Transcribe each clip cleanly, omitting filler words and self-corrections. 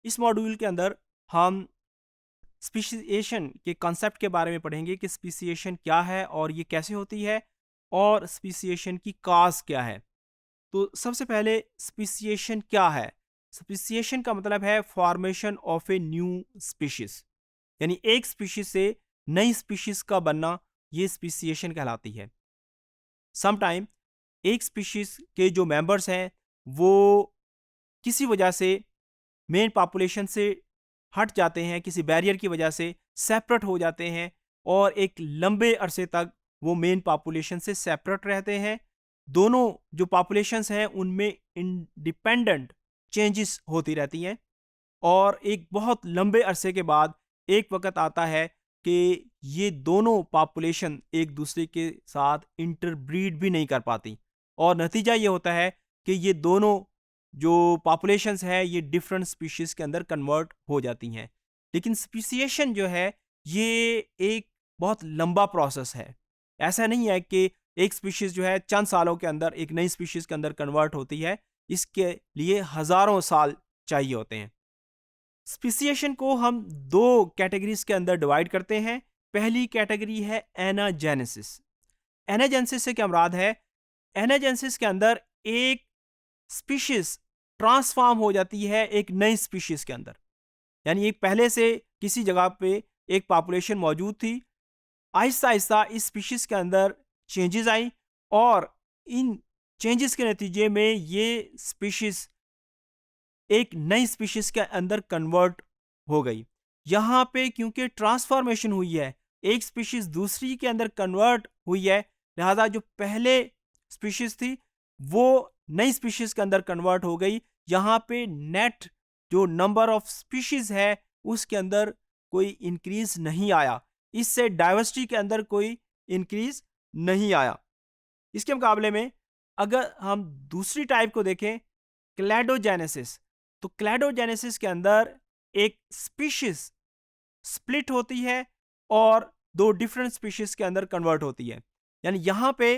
इस मॉड्यूल के अंदर हम स्पीशिएशन के कॉन्सेप्ट के बारे में पढ़ेंगे कि स्पीशिएशन क्या है और ये कैसे होती है और स्पीशिएशन की काज क्या है। तो सबसे पहले स्पीशिएशन क्या है? स्पीशिएशन का मतलब है formation of a new species, यानी एक स्पीशीज से नई स्पीशीज का बनना, ये स्पीशिएशन कहलाती है। समटाइम एक स्पीशीज के जो मेंबर्स हैं वो किसी वजह से मेन पॉपुलेशन से हट जाते हैं, किसी बैरियर की वजह से सेपरेट हो जाते हैं और एक लंबे अरसे तक वो मेन पॉपुलेशन से सेपरेट रहते हैं। दोनों जो पॉपुलेशंस हैं उनमें इंडिपेंडेंट चेंजेस होती रहती हैं और एक बहुत लंबे अरसे के बाद एक वक्त आता है कि ये दोनों पॉपुलेशन एक दूसरे के साथ इंटरब्रीड भी नहीं कर पाती और नतीजा ये होता है कि ये दोनों जो पॉपुलेशंस है ये डिफरेंट स्पीशीज के अंदर कन्वर्ट हो जाती हैं। लेकिन स्पीसिएशन जो है ये एक बहुत लंबा प्रोसेस है। ऐसा नहीं है कि एक स्पीशीज जो है चंद सालों के अंदर एक नई स्पीशीज के अंदर कन्वर्ट होती है, इसके लिए हजारों साल चाहिए होते हैं। स्पीसिएशन को हम दो कैटेगरीज के अंदर डिवाइड करते हैं। पहली कैटेगरी है एनाजेनेसिस। एनाजेनेसिस से क्या मुराद है? एनाजेनेसिस के अंदर एक स्पीशीज ट्रांसफॉर्म हो जाती है एक नई स्पीशीज के अंदर, यानी एक पहले से किसी जगह पे एक पॉपुलेशन मौजूद थी, आहिस्ता आहिस्ता इस स्पीशीज के अंदर चेंजेस आई और इन चेंजेस के नतीजे में ये स्पीशीज एक नई स्पीशीज के अंदर कन्वर्ट हो गई। यहाँ पे क्योंकि ट्रांसफॉर्मेशन हुई है, एक स्पीशीज दूसरी के अंदर कन्वर्ट हुई है, लिहाजा जो पहले स्पीशीज थी वो नई स्पीशीज के अंदर कन्वर्ट हो गई। यहाँ पे नेट जो नंबर ऑफ स्पीशीज है उसके अंदर कोई इंक्रीज नहीं आया, इससे डाइवर्सिटी के अंदर कोई इंक्रीज नहीं आया। इसके मुकाबले में अगर हम दूसरी टाइप को देखें, क्लैडोजेनेसिस, तो क्लैडोजेनेसिस के अंदर एक स्पीशीज स्प्लिट होती है और दो डिफरेंट स्पीशीज के अंदर कन्वर्ट होती है। यानी यहाँ पे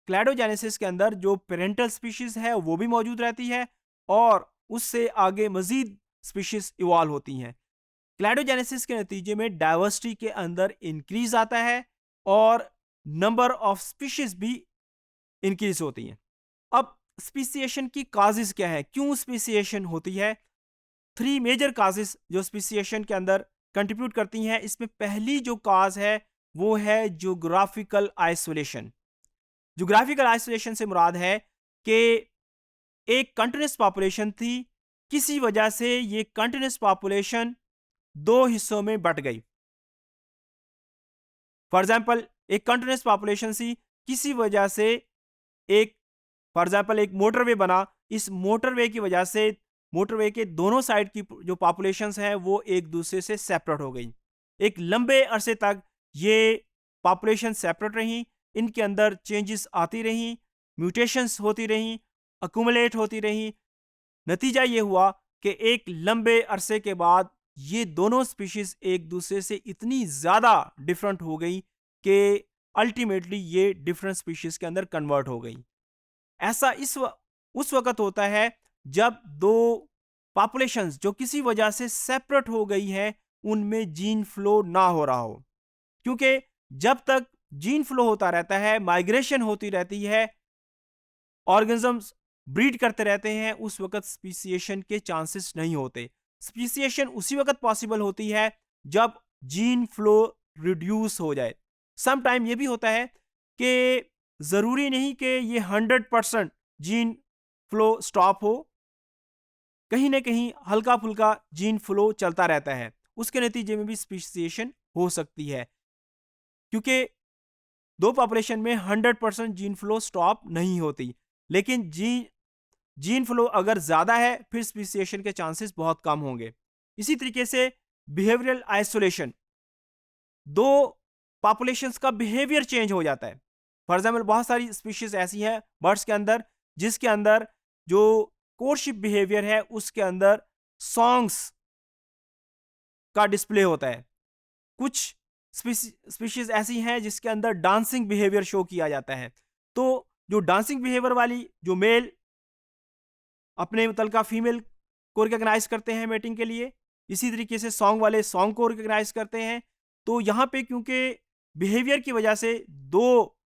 क्लैडोजेनेसिस के अंदर जो पेरेंटल स्पीशीज है वो भी मौजूद रहती है और उससे आगे मजीद स्पीशीज इवॉल्व होती हैं। क्लैडोजेनेसिस के नतीजे में डाइवर्सिटी के अंदर इंक्रीज आता है और नंबर ऑफ स्पीशीज भी इंक्रीज होती हैं। अब स्पीसिएशन की काजेस क्या है, क्यों स्पीसिएशन होती है? थ्री मेजर काजेस जो स्पीसिएशन के अंदर कंट्रीब्यूट करती हैं। इसमें पहली जो काज है वो है ज्योग्राफिकल आइसोलेशन। ज्योग्राफिकल आइसोलेशन से मुराद है कि एक कंटिन्यूस पॉपुलेशन थी, किसी वजह से ये कंटिन्यूस पॉपुलेशन दो हिस्सों में बट गई। फॉर एग्जाम्पल एक कंटिन्यूस पॉपुलेशन थी, किसी वजह से एक फॉर एग्जाम्पल एक मोटरवे बना, इस मोटरवे की वजह से मोटरवे के दोनों साइड की जो पॉपुलेशंस हैं वो एक दूसरे से सेपरेट हो गई। एक लंबे अरसे तक ये पॉपुलेशन सेपरेट रही, इनके अंदर चेंजेस आती रहीं, म्यूटेशंस होती रहीं, अकुमुलेट होती रहीं। नतीजा ये हुआ कि एक लंबे अरसे के बाद ये दोनों स्पीशीज एक दूसरे से इतनी ज़्यादा डिफरेंट हो गई कि अल्टीमेटली ये डिफरेंट स्पीशीज के अंदर कन्वर्ट हो गई। ऐसा उस वक्त होता है जब दो पॉपुलेशंस जो किसी वजह से सेपरेट हो गई है उनमें जीन फ्लो ना हो रहा हो, क्योंकि जब तक जीन फ्लो होता रहता है, माइग्रेशन होती रहती है, ऑर्गेनिजम्स ब्रीड करते रहते हैं, उस वक्त स्पीसिएशन के चांसेस नहीं होते। स्पीसिएशन उसी वक्त पॉसिबल होती है जब जीन फ्लो रिड्यूस हो जाए। सम टाइम ये भी होता है कि जरूरी नहीं कि ये 100% जीन फ्लो स्टॉप हो, कहीं ना कहीं हल्का फुल्का जीन फ्लो चलता रहता है, उसके नतीजे में भी स्पीसिएशन हो सकती है, क्योंकि दो पॉपुलेशन में 100% जीन फ्लो स्टॉप नहीं होती। लेकिन जीन फ्लो अगर ज्यादा है फिर स्पीसिएशन के चांसेस बहुत कम होंगे। इसी तरीके से बिहेवियरल आइसोलेशन, दो पॉपुलेशंस का बिहेवियर चेंज हो जाता है। फॉर एग्जाम्पल बहुत सारी स्पीशीज ऐसी हैं बर्ड्स के अंदर जिसके अंदर जो कोर्टशिप बिहेवियर है उसके अंदर सॉन्ग्स का डिस्प्ले होता है। कुछ स्पीशीज ऐसी हैं जिसके अंदर डांसिंग बिहेवियर शो किया जाता है। तो जो डांसिंग बिहेवियर वाली जो मेल अपने मुतलका फीमेल को रिकॉग्नाइज करते हैं मेटिंग के लिए, इसी तरीके से सॉन्ग वाले सॉन्ग को रिकॉग्नाइज करते हैं। तो यहाँ पे क्योंकि बिहेवियर की वजह से दो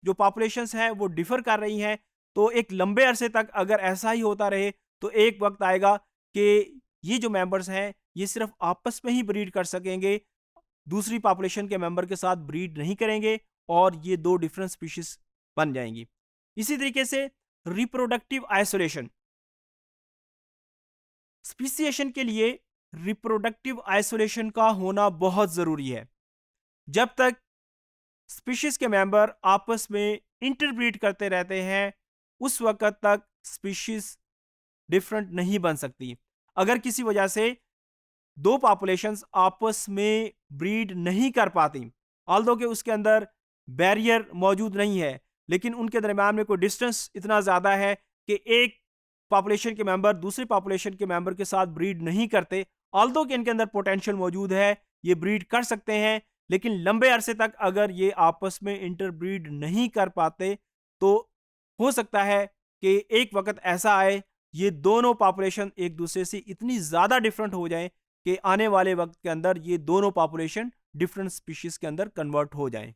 जो पॉपुलेशंस हैं वो डिफर कर रही हैं, तो एक लंबे अरसे तक अगर ऐसा ही होता रहे तो एक वक्त आएगा कि ये जो मेंबर्स हैं ये सिर्फ आपस में ही ब्रीड कर सकेंगे, दूसरी पॉपुलेशन के मेंबर के साथ ब्रीड नहीं करेंगे और ये दो डिफरेंट स्पीशीज बन जाएंगी। इसी तरीके से रिप्रोडक्टिव आइसोलेशन, स्पीसिएशन के लिए रिप्रोडक्टिव आइसोलेशन का होना बहुत ज़रूरी है। जब तक स्पीशीज के मेंबर आपस में इंटरब्रीड करते रहते हैं उस वक्त तक स्पीशीज डिफरेंट नहीं बन सकती। अगर किसी वजह से दो पॉपुलेशंस आपस में ब्रीड नहीं कर पाती, ऑल्दो कि उसके अंदर बैरियर मौजूद नहीं है, लेकिन उनके दरम्यान में कोई डिस्टेंस इतना ज़्यादा है कि एक पॉपुलेशन के मेंबर दूसरे पॉपुलेशन के मेंबर के साथ ब्रीड नहीं करते, ऑल्दो कि इनके अंदर पोटेंशियल मौजूद है, ये ब्रीड कर सकते हैं, लेकिन लंबे अरसे तक अगर ये आपस में इंटरब्रीड नहीं कर पाते तो हो सकता है कि एक वक्त ऐसा आए ये दोनों पॉपुलेशन एक दूसरे से इतनी ज़्यादा डिफरेंट हो जाएं कि आने वाले वक्त के अंदर ये दोनों पॉपुलेशन डिफरेंट स्पीशीज के अंदर कन्वर्ट हो जाएं।